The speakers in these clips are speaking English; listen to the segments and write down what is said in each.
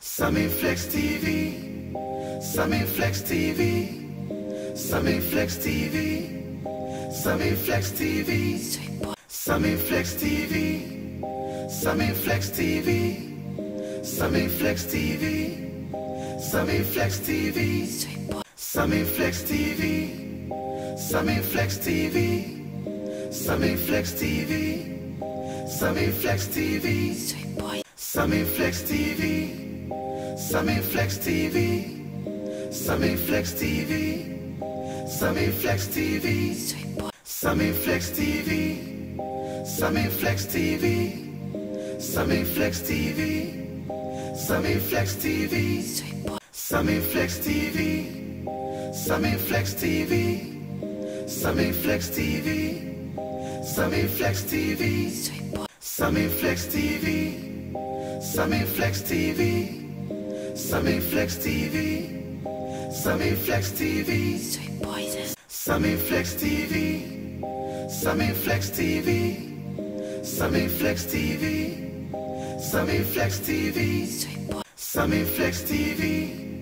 Sammy Flex TV, Sammy Flex TV, Sammy Flex TV, Sammy Flex TV, Sammy Flex TV, Sammy Flex TV, Sammy Flex TV, Sammy Flex TV, Sammy Flex TV, Sammy Flex TV, Sammy Flex TV, Sammy Flex TV, Sammy Flex TV. Sammy Flex TV, Sammy Flex TV, Sammy Flex TV, Sammy Flex TV, Sammy Flex TV, Sammy Flex TV, Sammy Flex TV, Sammy Flex TV, Sammy Flex TV, Sammy Flex TV, Sammy Flex TV, Sammy Flex TV, Sammy Flex TV. Sammy Flex TV, Sammy Flex TV, Sammy Flex TV, Sammy Flex TV, Sammy Flex TV, Sammy Flex TV, Sammy Flex TV.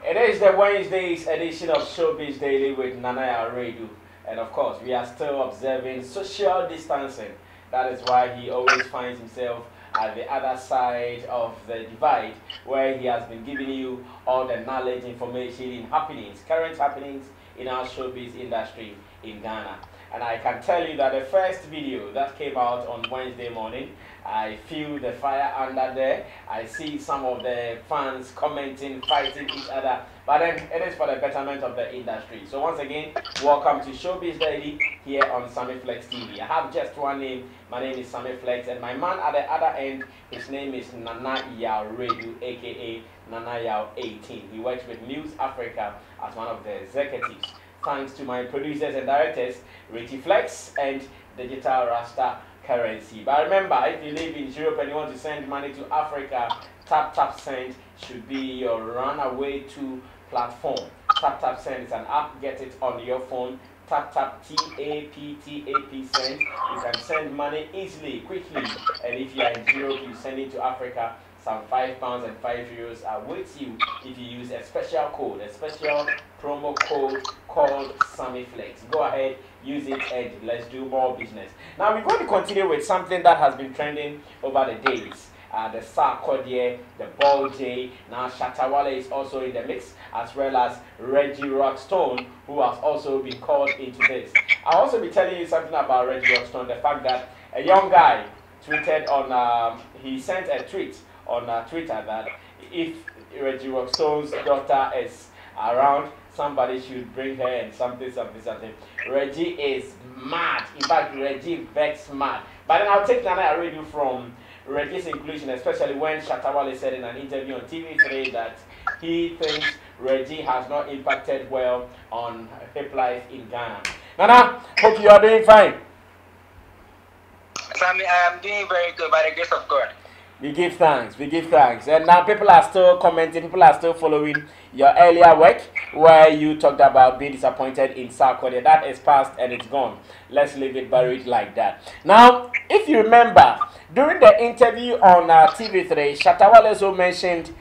It is the Wednesday's edition of Showbiz Daily with Nanaya Radio, and of course we are still observing social distancing. That is why he always finds himself at the other side of the divide, where he has been giving you all the knowledge, information, in happenings, current happenings in our showbiz industry in Ghana. And I can tell you that the first video that came out on Wednesday morning, I feel the fire under there. I see some of the fans commenting, fighting each other. But then it is for the betterment of the industry. So once again, welcome to Showbiz Daily here on Sammy Flex TV. I have just one name. My name is Sammy Flex, and my man at the other end, his name is Nanaya Radio, aka Nanaya 18. He works with News Africa as one of the executives. Thanks to my producers and directors, Reggie Flex and Digital Rasta Currency. But remember, if you live in Europe and you want to send money to Africa, Tap Send should be your runaway to platform. Tap Send is an app. Get it on your phone. Tap TAP send. You can send money easily, quickly. And if you are in Europe, you send it to Africa. Some £5 and €5 are with you if you use a special code, a special promo code called SammyFlex. Go ahead, use it, and let's do more business. Now we're going to continue with something that has been trending over the days. The Sarkodie, the Ball J. Now Shatta is also in the mix, as well as Reggie Rockstone, who has also been called into this. I'll also be telling you something about Reggie Rockstone, the fact that a young guy tweeted on, he sent a tweet on Twitter that if Reggie Rockstone's daughter is around, somebody should bring her and something. Reggie is mad. In fact, Reggie vex mad. But then I'll take another review from Reggie's inclusion, especially when Shatta said in an interview on TV3 that he thinks Reggie has not impacted well on hip life in Ghana. Nana, hope you are doing fine. Sammy, I am doing very good by the grace of God. We give thanks, and now people are still commenting, people are still following your earlier work where you talked about being disappointed in Sarkodie. That is past and it's gone. Let's leave it buried like that. Now, if you remember, during the interview on TV3, Shatta also mentioned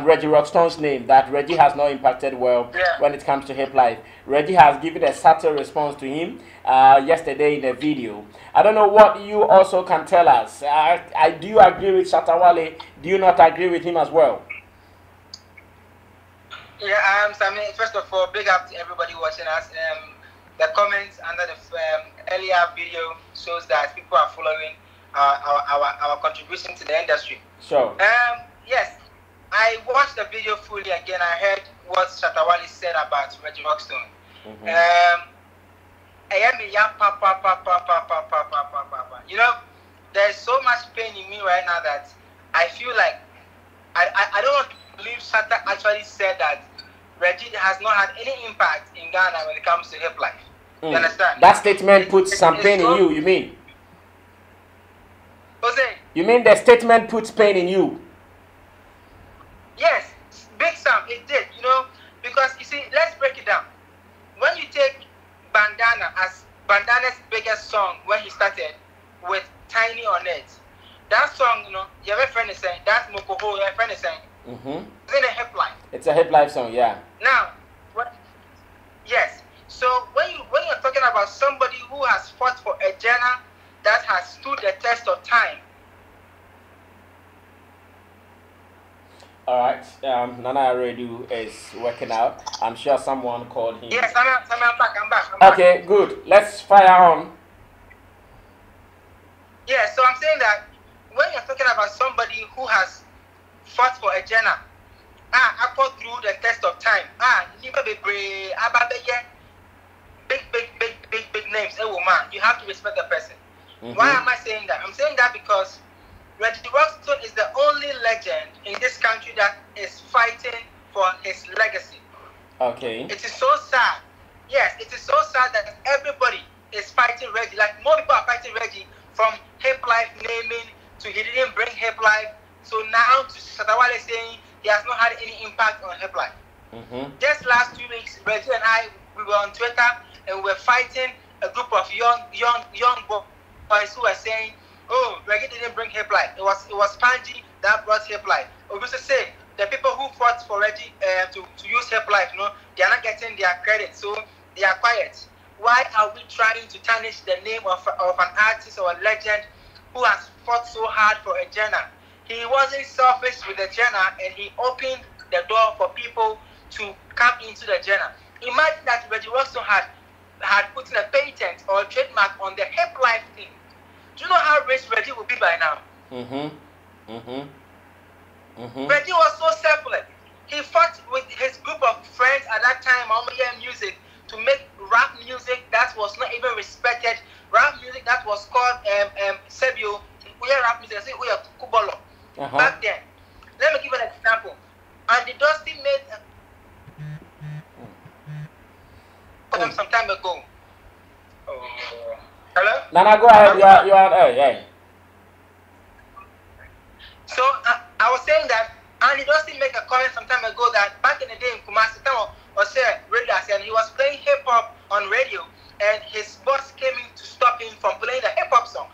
Reggie Rockstone's name, that Reggie has not impacted well when it comes to hip life. Reggie has given a subtle response to him yesterday in a video. I don't know what you also can tell us. Do you agree with Shatta? Do you not agree with him as well? Yeah, Sammy, first of all, big up to everybody watching us. The comments under the earlier video shows that people are following our contribution to the industry. Sure. Yes. I watched the video fully again. I heard what Shatta said about Reggie Rockstone. You know, there's so much pain in me right now that I feel like I don't want to believe Shatta actually said that Reggie has not had any impact in Ghana when it comes to hip life. You understand? That statement puts some pain in you, you mean? Jose? You mean the statement puts pain in you? Yes, big Sam, it did, you know, because you see, let's break it down. When you take Bandana as Bandana's biggest song when he started with Tiny on it, that song, you know, your friend is saying, that's Mokoho, your friend is saying. It's in a hip life. It's a hip life song, yeah. Now, yes. So when you're talking about somebody who has fought for a genre that has stood the test of time. All right. Nana Radio is working out. I'm sure someone called him. Yes, I'm back. I'm back. Okay, good. Let's fire on. Yeah, so I'm saying that when you're talking about somebody who has fought for a genre, I fought through the test of time. Big names. Hey, woman, you have to respect the person. Why am I saying that? I'm saying that because Reggie Rockstone is the only legend in this country that is fighting for his legacy. Okay. It is so sad. Yes, it is so sad that everybody is fighting Reggie. Like, more people are fighting Reggie, from hip life naming to he didn't bring hip life. So now to Shatta saying he has not had any impact on hip life. Just last 2 weeks, Reggie and I, we were on Twitter and we were fighting a group of young boys who were saying, oh, Reggie didn't bring hip life. It was Panji that brought hip life. We used to say the people who fought for Reggie to use hip life, you know, they are not getting their credit, so they are quiet. Why are we trying to tarnish the name of an artist or a legend who has fought so hard for a genre? He wasn't selfish with the genre, and he opened the door for people to come into the genre. Imagine that Reggie Rockstone had put in a patent or a trademark on the hip life thing. Do you know how rich Reggie will be by now? Reggie was so selfless. He fought with his group of friends at that time, music, to make rap music that was not even respected. Rap music that was called Sebio. We hear rap music, we have Kubolo. Back then. Let me give an example. And the Dusty made some time ago. Hello? Nana, go ahead. You are there, yeah. So I was saying that Andy Dusty make a comment some time ago that back in the day in Kumasi, and he was playing hip hop on radio, and his boss came in to stop him from playing the hip hop song.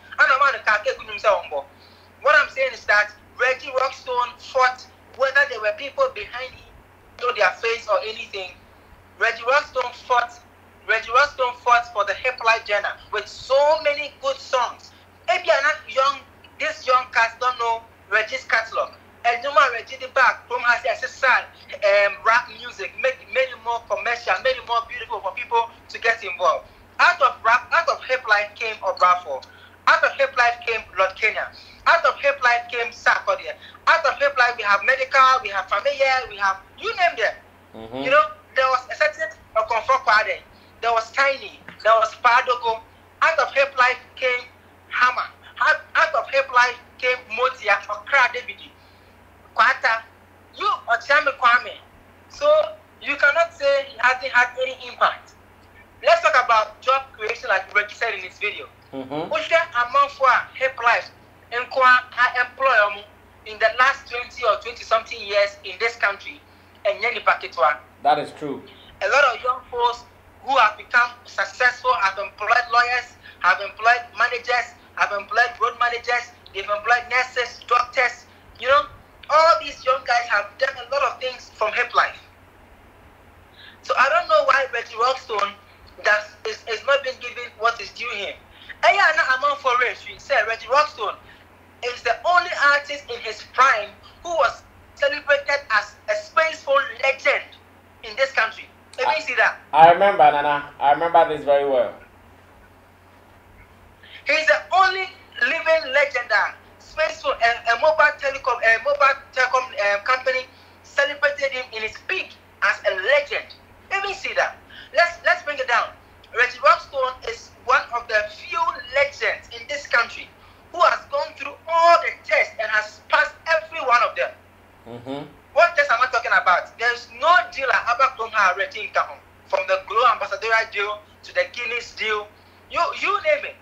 What I'm saying is that Reggie Rockstone fought, whether there were people behind him, show their face or anything. Reggie Rockstone fought for the hip life genre with so many good songs. If you are not young, this young cast don't know Reggie's catalog. And no man Reggie the back from has rap music, made it more commercial, made it more beautiful for people to get involved. Out of hip life came Obrafo. Out of hip life came Lord Kenya. Out of hip life came Sarkodie. Out of hip life we have medical, we have familiar, we have, you name them. You know, there was a certain comfort party. There was Tiny, there was Padogo. Out of hip life came Hammer. Out of hip life came Motia or Kra David. Kwata, you or Chame Kwame. So you cannot say he hasn't had any impact. Let's talk about job creation, like Reggie said in his video. Which amount for hip life and employ in the last 20 or 20 something years in this country and Yenny Paketwa. That is true. A lot of young folks who have become successful have employed lawyers, have employed managers, have employed road managers, they've employed nurses, doctors. You know, all these young guys have done a lot of things from hip life. So I don't know why Reggie Rockstone is not being given what is due him. Reggie Rockstone is the only artist in his prime who was celebrated as a spaceful legend in this country. Let me see that. I remember, Nana. I remember this very well. He's the only living legend that spaceful a mobile telecom company celebrated him in his peak as a legend. Let me see that. Let's bring it down. Reggie Rockstone is one of the few legends in this country who has gone through all the tests and has passed every one of them. What test am I talking about? There's no deal about Reggie from the Glow Ambassadorial deal to the Guinness deal. You name it.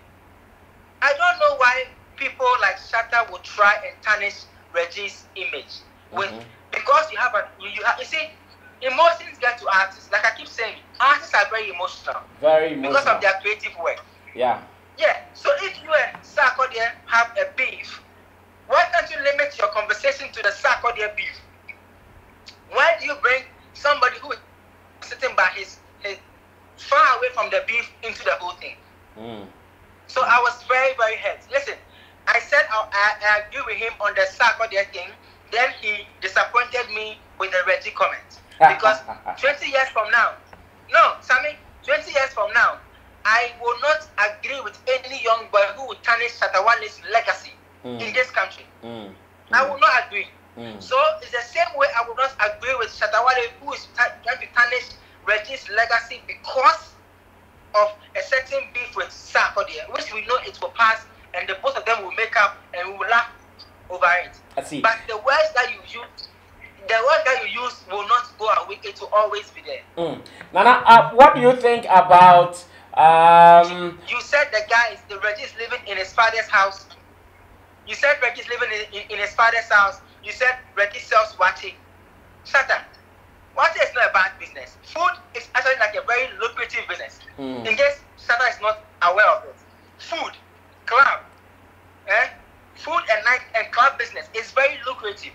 I don't know why people like Shatta would try and tarnish Reggie's image because you see, emotions get to artists. Like I keep saying, artists are very emotional. Very emotional. Because of their creative work. Yeah. Yeah. So if you and Sarkodie have a beef, listen to the Sarkodie beef? Why do you bring somebody who is sitting by his far away from the beef into the whole thing? So I was very, very hurt. Listen, I said I agree with him on the Sarkodie thing. Then he disappointed me with the Reggie comment. Because 20 years from now, no, Sammy, 20 years from now, I will not agree with any young boy who will tarnish Shatta Wale's legacy in this country. I will not agree. So it's the same way I will not agree with Shatta Wale, who is trying to tarnish Reggie's legacy because of a certain beef with Sarkodie, which we know it will pass, and the both of them will make up, and we will laugh over it. I see. But the words that you use, will not go away. It will always be there. Nana, what do you think about? You said the Reggie is living in his father's house. You said Reggie is living in his father's house. You said Reggie sells wachi. Shatta. Wachi is not a bad business. Food is actually like a very lucrative business. In case Shatta is not aware of it. Food, club, food and night and club business is very lucrative.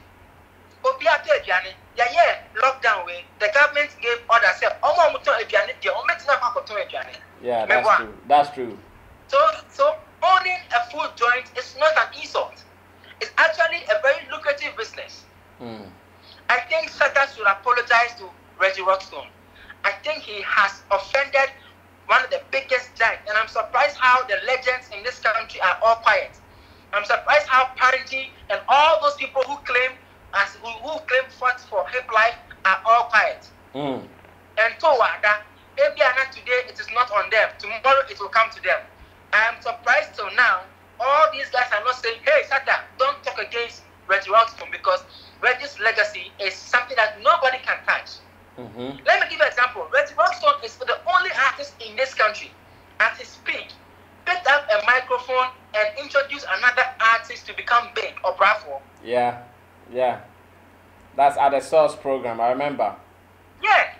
Lockdown way, the government gave orders. Yeah, that's true. That's true. So owning a food joint is not an insult. It's actually a very lucrative business. I think Shatta should apologize to Reggie Rockstone. I think he has offended one of the biggest giants, and I'm surprised how the legends in this country are all quiet. I'm surprised how Panji and all those people who claim fought for hip life are all quiet. And Towada, maybe today it is not on them. Tomorrow it will come to them. I am surprised till now. All these guys are not saying, "Hey, Shatta, don't talk against Reggie Rockstone," because Reggie's legacy is something that nobody can touch. Let me give you an example. Reggie Rockstone is the only artist in this country at his peak picked up a microphone and introduced another artist to become big or bravo. Yeah. That's at the Source program, I remember. Yeah.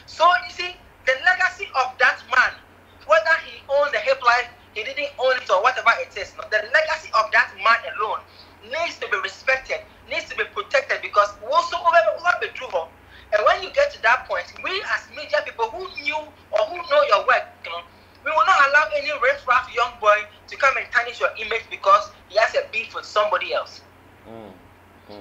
So you see, the legacy of that man, whether he owned the hip life, he didn't own it or whatever it is, the legacy of that man alone needs to be respected, needs to be protected, because also be true. And when you get to that point, we as media people who knew or who know your work, we will not allow any riff-raff young boy to come and tarnish your image because he has a beef with somebody else.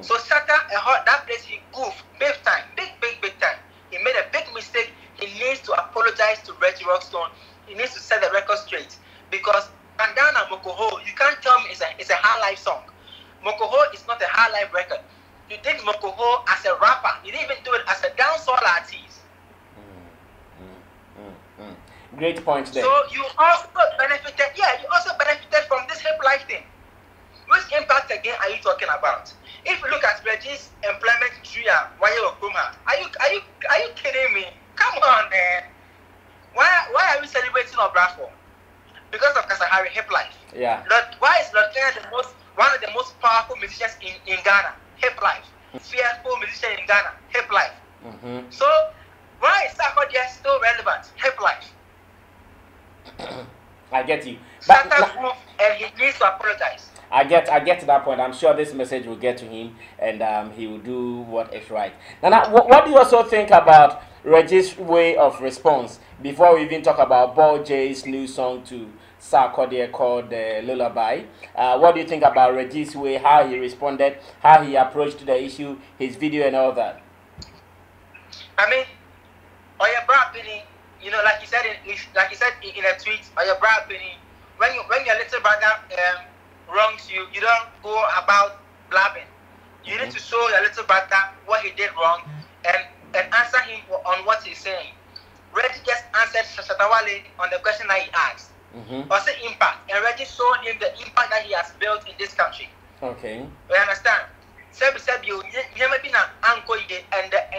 So Shatta, that place he goofed big time, big time. He made a big mistake. He needs to apologize to Reggie Rockstone. He needs to set the record straight, because Bandana Mokoho, you can't tell me it's a high life song. Mokoho is not a high life record. You did Mokoho as a rapper. You didn't even do it as a dancehall artist. Great point there. So you also benefited from this hip life thing. Which impact again are you talking about? If you look at Reggie's employment tree, Wale Okrumah, are you kidding me? Come on, man. Why are we celebrating Obrafo? Because of Kasahari hip life. Yeah. Why is Lord Kenya one of the most powerful musicians in Ghana? Hip life. Fearful musician in Ghana. Hip life. So why is Sarkodie still relevant? Hip life. I get you. And he needs to apologize. I get to that point. I'm sure this message will get to him, and he will do what is right. Now, what do you also think about Reggie's way of response? Before we even talk about Ball J's new song to Sarkodie called Lullaby, what do you think about Reggie's way, how he responded, how he approached the issue, his video and all that? I mean, Oya Brabini, like you said in a tweet, Oya Brabini, when your little brother wrongs you, you don't go about blabbing. You need to show your little brother what he did wrong and answer him on what he's saying. Reggie just answered Shatta Wale on the question that he asked. Also impact. And Reggie showed him the impact that he has built in this country. Okay. You understand? And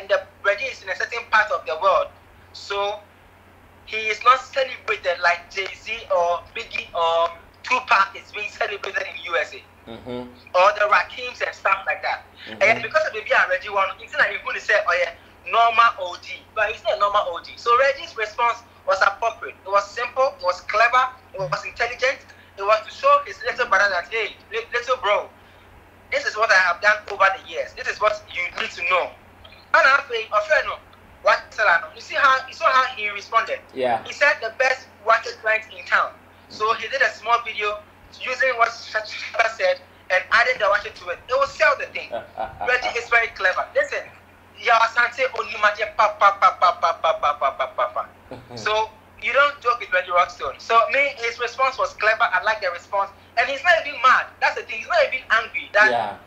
the Reggie is in a certain part of the world. So he is not celebrated like Jay-Z or Biggie or Tupac is being celebrated in USA. Or the Rakims and stuff like that. And because of the Reggie one, it's not even going to say, oh yeah, normal OG. But it's not a normal OG. So Reggie's response was appropriate. It was simple, it was clever, it was intelligent. It was to show his little brother that, hey, little bro, this is what I have done over the years. This is what you need to know. And I say, you see how he responded? Yeah. He said the best water client in town. So he did a small video using what Shatta said and added the water to it. It will sell the thing. Reggie is very clever. Listen, so you don't joke with Reggie Rockstone. So his response was clever. I like the response, and he's not even mad. That's the thing. He's not even angry. That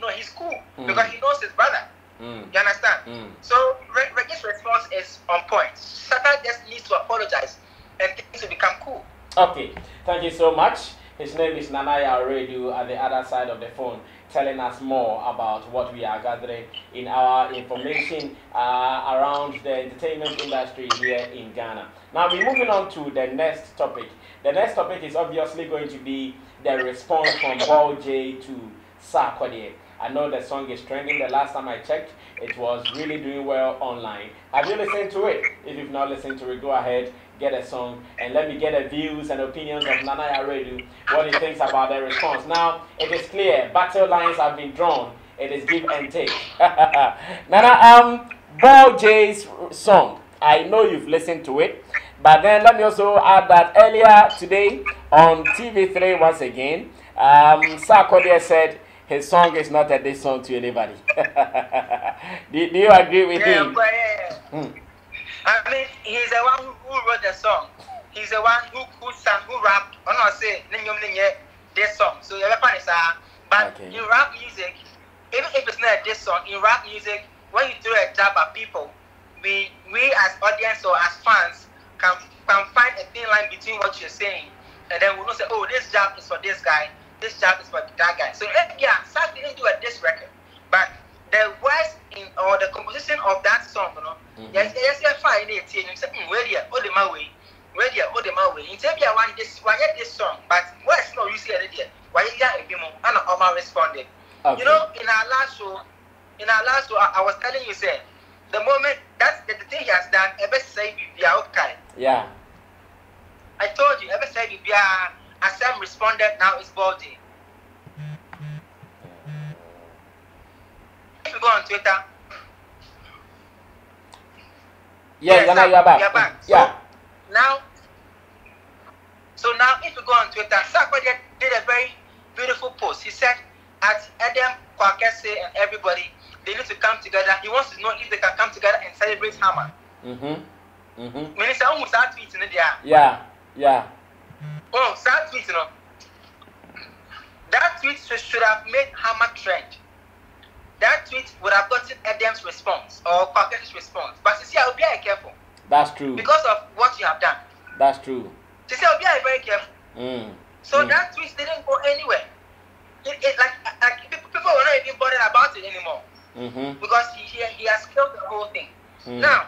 no, he's cool because he knows his brother. You understand? So Reggie's response is on point. Shatta just needs to apologize and things will become cool. Okay, thank you so much. His name is Nanaya Radio at the other side of the phone, telling us more about what we are gathering in our information around the entertainment industry here in Ghana. Now we're moving on to the next topic. The next topic is obviously going to be the response from Wale to Sarkodie. I know the song is trending. The last time I checked, it was really doing well online. Have you listened to it? If you've not listened to it, go ahead, get a song, and let me get the views and opinions of Nanaya Radio, what he thinks about the response. Now, it is clear, battle lines have been drawn. It is give and take. Nana, Wale's song, I know you've listened to it, but then let me also add that earlier today on TV3 once again, Sarkodie said his song is not a diss song to anybody. do you agree with him? I mean, he's the one who wrote the song. He's the one who sang, who rapped. I'm not saying this song. So you're but in rap music, even if it's not this song, in rap music, when you throw a jab at people, we as audience or as fans can find a thin line between what you're saying, and then we'll say, oh, this jab is for this guy, this jab is for that guy. So yeah, Sam didn't do a diss record, but the words in or the composition of that song, you know, yes, fine. You say, where there, oh the my way, where there, oh the my way. In Tebia one this song, but what's no you see there? Why you got a bit more? And Omar responded. Okay. You know, in our last show, I was telling you, say, the moment that's the thing he has done, ever say we are okay. Yeah. I told you, ever say we are. As Sam responded, now it's Baldy. If you go on Twitter, yeah, you're back. You're back. Yeah. So now, if you go on Twitter, Sarkodie did a very beautiful post. He said, at Edem, Kwakese, and everybody, they need to come together. He wants to know if they can come together and celebrate Hammer. Minister, almost that tweet in there. Yeah. Oh, that tweet, you know. That tweet should have made Hammer trend. That tweet would have gotten Edem's response or Kwakese's response. But you see, I will be very careful. That's true. Because of what you have done. That's true. You see, I will be very careful. So that tweet didn't go anywhere. Like people were not even bothered about it anymore. Because he has killed the whole thing. Now,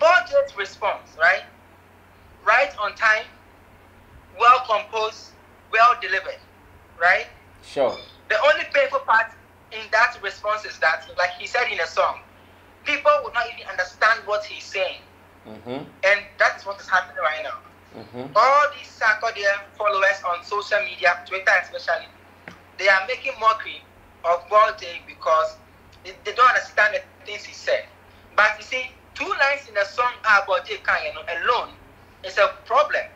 Budget's response, right? Right on time, well composed, well delivered, right? Sure. The only painful part in that response is that, like he said in a song, people would not even understand what he's saying. And that is what is happening right now. All these Sarkodie followers on social media, Twitter especially, they are making mockery of Wale because they don't understand the things he said. But you see, 2 lines in the song about J. alone is a problem.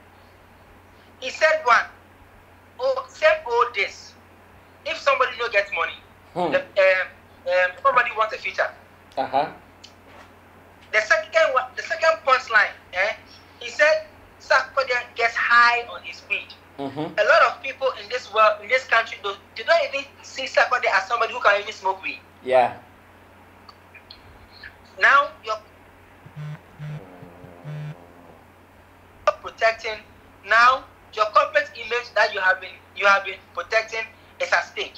He said one, this. If somebody no gets money, somebody wants a feature. The second punchline, he said Sarkodie gets high on his weed. A lot of people in this world, in this country, they don't even see Sarkodie as somebody who can even smoke weed. Yeah. Now you're protecting. Now your corporate image that you have been protecting is at stake.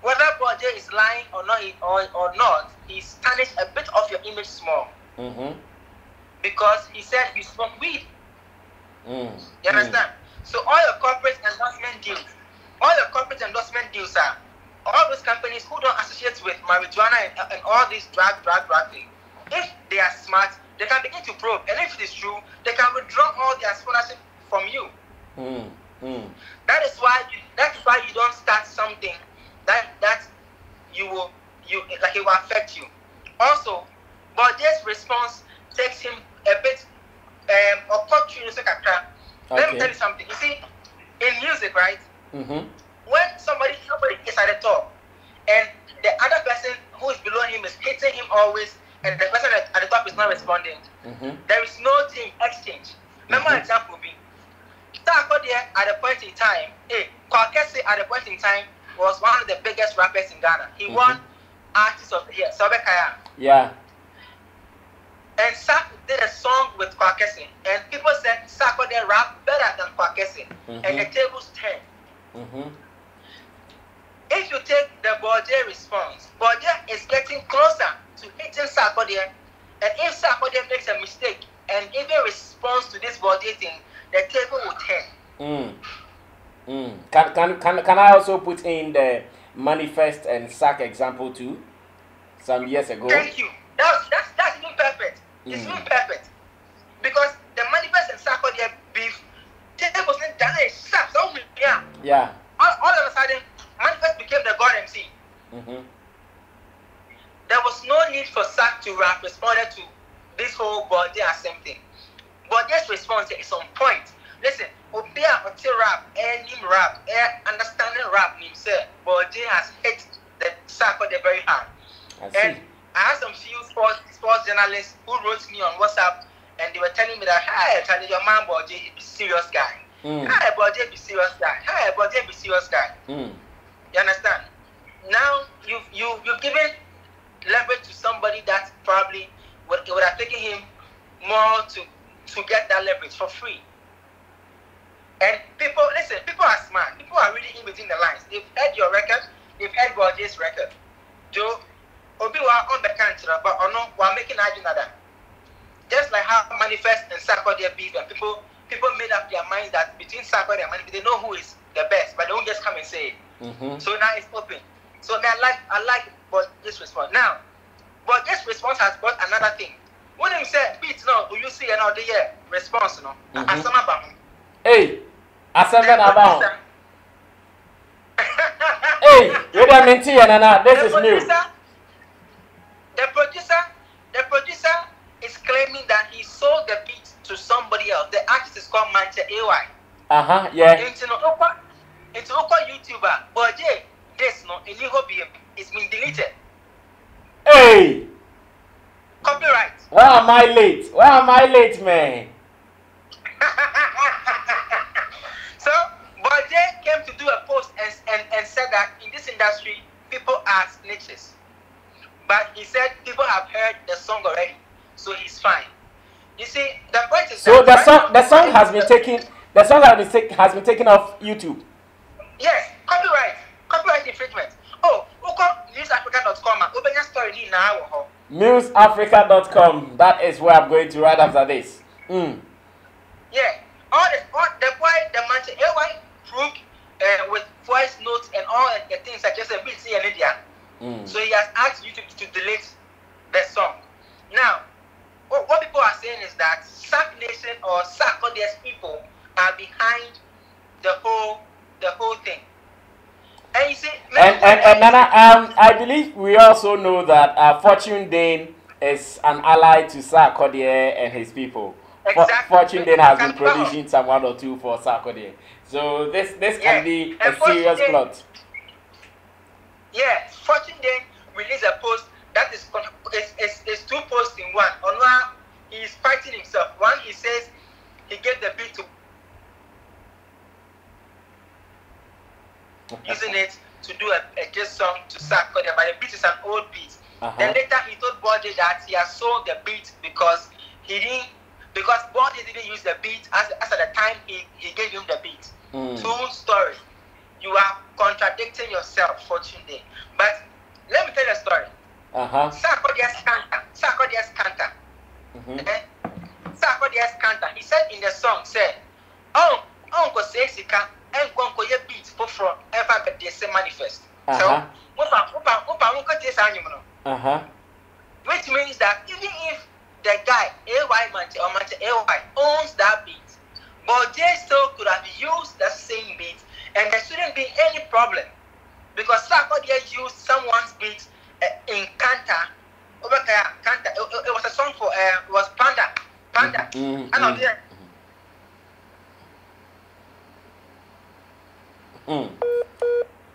Whether Wale is lying or not, he's tarnished a bit of your image small. Because he said you smoke weed. You understand? So all your corporate endorsement deals are all those companies who don't associate with marijuana and all these drug things. If they are smart, they can begin to probe, and if it is true, they can withdraw all their sponsorship from you. That's why you don't start something that you will like it will affect you. Also, but this response takes him a bit opportunity. Let me tell you something. You see, in music, right? When somebody is at the top and the other person who is below him is hitting him always, and the person at the top is not responding, there is no team exchange. Remember, example be at the point in time, Kwakese at the point in time was one of the biggest rappers in Ghana. He won Artist of the Year, Sobekaya. Yeah. And Sak did a song with Kwakese, and people said Sarkodie rap better than Kwakese, and the tables turned. If you take the Bode response, Bode is getting closer to hitting Sarkodie, and if Sarkodie makes a mistake and even responds to this Bode thing, the table will turn. Can I also put in the Manifest and Sack example too? Some years ago. Thank you. That's even perfect. It's even perfect because the Manifest and Sarkodie beef tables in Ghana sharp. So yeah. All of a sudden, Manifest became the God MC. There was no need for Sack to rap responded to this whole Bode same thing. But this response is on point. Listen, Obia until rap, him rap, understanding rap himself, Bode has hit the Sarkodie very hard. And I had some few sports journalists who wrote me on WhatsApp, and they were telling me that, hey, Charlie, your man Bode is a serious guy. Hey, Bode be serious guy. Hey, Bode be serious guy. You understand? Now you've given leverage to somebody that probably would have taken him more to get that leverage for free. And people, listen, people are smart. People are reading in between the lines. They've heard your record. They've heard Bode's record. Joe, Obiwa on the country, but no, we're making another. Just like how Manifest and Sarkodie beef, and people made up their minds that between Sarkodie and Manifest, they know who is the best, but they won't just come and say it. So now it's open. So I like this response. Now, but this response has brought another thing. When him said beats no, you see another year response no. Asama bam. Hey, asama bam. Hey, you don't mention nana. This is new. The producer is claiming that he sold the beat to somebody else. The artist is called Manche AY. Yeah. It's Oka YouTuber, but this no, in hobby it's been deleted. Hey. Copyright. Why am I late, man? So, Bode came to do a post and said that in this industry, people are snitches. But he said people have heard the song already, so he's fine. You see, the point is so the song has been taken. The song has been taken off YouTube. Yes, copyright infringement. Oh, newsafrica.com. Open your story now. Newsafrica.com. That is where I'm going to right after this. Yeah. All the boy, the man, AY proved with voice notes and all the things such as a BC and India. So he has asked YouTube to delete the song. Now, what people are saying is that Sack Nation or Sarkodie's people are behind the whole thing. And you see, and Nana, I believe we also know that Fortune Dane is an ally to Sarkodie and his people. Exactly. Fortune Dane has been producing some one or two for Sarkodie. So this can be a serious plot. Yeah, Fortune Dane released a post that is two posts in one. On one, he is fighting himself. One, he says he gave the beat to using it to do a diss song to Sarkodie, but the beat is an old beat. Then later he told Bode that he has sold the beat because Bode didn't use the beat as at the time he gave him the beat. True story. You are contradicting yourself, Fortune Day. But let me tell you a story. Sarkodie's canter. Sarkodie's canter. He said in the song, said, "Oh, Uncle Sesika, and Gonko ye beat for ever but they say manifest." So, which means that even if the guy AY Manche or Manche AY owns that beat, but they still could have used the same Sarkodie used someone's beat in Kanta. Kanta. It was a song for it was Panda. And on there.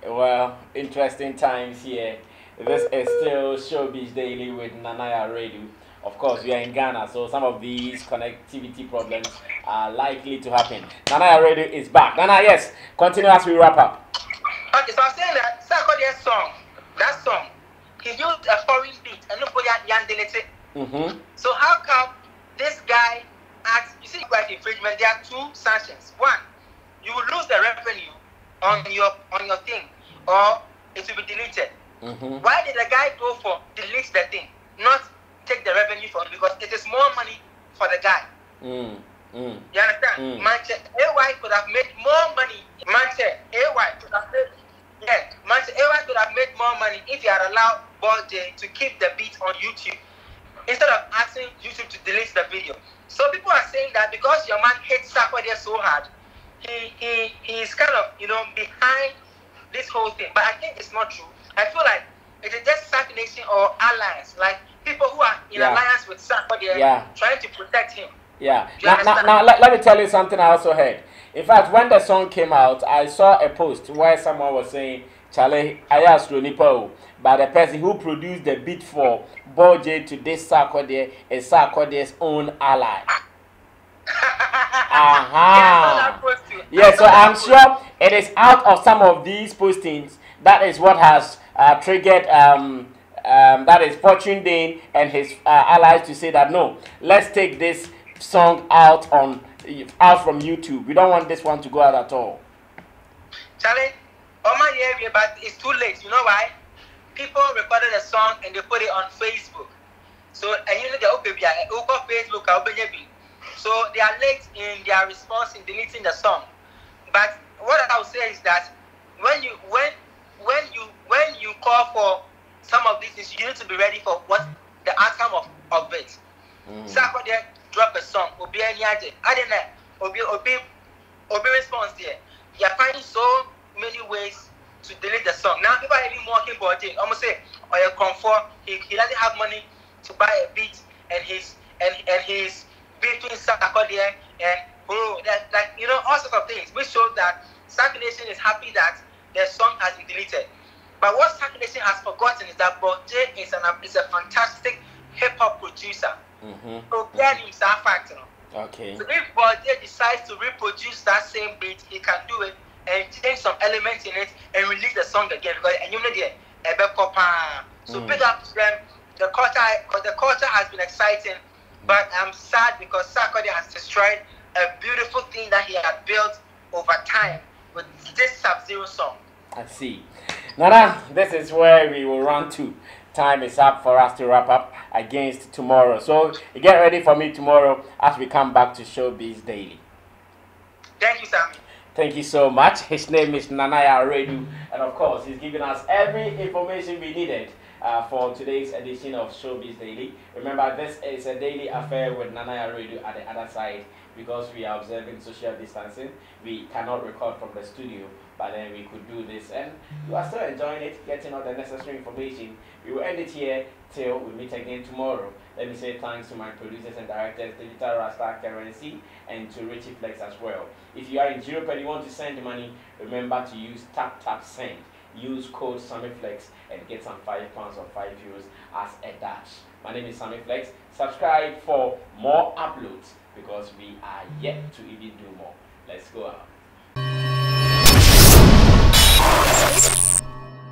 Well, interesting times here. This is still Showbiz Daily with Nanaya Radio. Of course, we are in Ghana, so some of these connectivity problems are likely to happen. Nanaya Radio is back. Nana, yes, continue as we wrap up. Okay, so I'm saying that Sarkodie's song, that song, he used a foreign beat and nobody had it. So how come this guy asked, you see, by infringement, there are two sanctions. One, you will lose the revenue on your thing, or it will be deleted. Why did the guy go for delete the thing, not take the revenue from it? Because it is more money for the guy. You understand? Manchester AY could have made more money. Manchester AY could have made more money if he had allowed Ball J to keep the beat on YouTube instead of asking YouTube to delete the video. So people are saying that because your man hates Sarkodie so hard, he's kind of, you know, behind this whole thing. But I think it's not true. I feel like it is just Sack Nation or alliance, like people who are in alliance with Sarkodie, trying to protect him. Now let me tell you something I also heard. In fact, when the song came out, I saw a post where someone was saying, Charlie, I asked Ronipo, but the person who produced the beat for Boje to this Sarkodie is Sarkodie's own ally. So I'm sure it is out of some of these postings that is what has triggered that is Fortune Dane and his allies to say that no, let's take this song out from YouTube. We don't want this one to go out at all. Charlie, but it's too late. You know why? People recorded a song and they put it on Facebook. So and you know they open Facebook, so they are late in their response in deleting the song. But what I would say is that when you call for some of these things, you need to be ready for what the outcome of it. Sarkodie drop a song, Obi Anyade. I don't know. Obi response there. You are finding so many ways to delete the song. Now people are even working for it. Almost say, or your comfort, he doesn't have money to buy a beat, and he's between Sarkodie and that, like, you know, all sorts of things, which shows that Sack Nation is happy that their song has been deleted. But what Sack Nation has forgotten is that Boje is a fantastic hip-hop producer. So get him that fact, you know. Okay. So if Boje decides to reproduce that same beat, he can do it and change some elements in it and release the song again. Because and you know so big up to them. The culture has been exciting, but I'm sad because Sarkodie has destroyed a beautiful thing that he had built over time with this Sub-Zero song. I see. Nana, this is where we will run to. Time is up for us to wrap up against tomorrow. So get ready for me tomorrow as we come back to Showbiz Daily. Thank you, Sammy. Thank you so much. His name is Nanaya Radio, and of course, he's giving us every information we needed for today's edition of Showbiz Daily. Remember, this is a daily affair with Nanaya Radio at the other side. Because we are observing social distancing, we cannot record from the studio, but then we could do this, and you are still enjoying it, getting all the necessary information. We will end it here till we meet again tomorrow. Let me say thanks to my producers and directors, Digital Rasta Currency, and to Reggie Flex as well. If you are in Europe and you want to send money, remember to use Tap Send. Use code SammyFlex and get some £5 or €5 as a dash. My name is Sammy Flex. Subscribe for more uploads, because we are yet to even do more. Let's go out.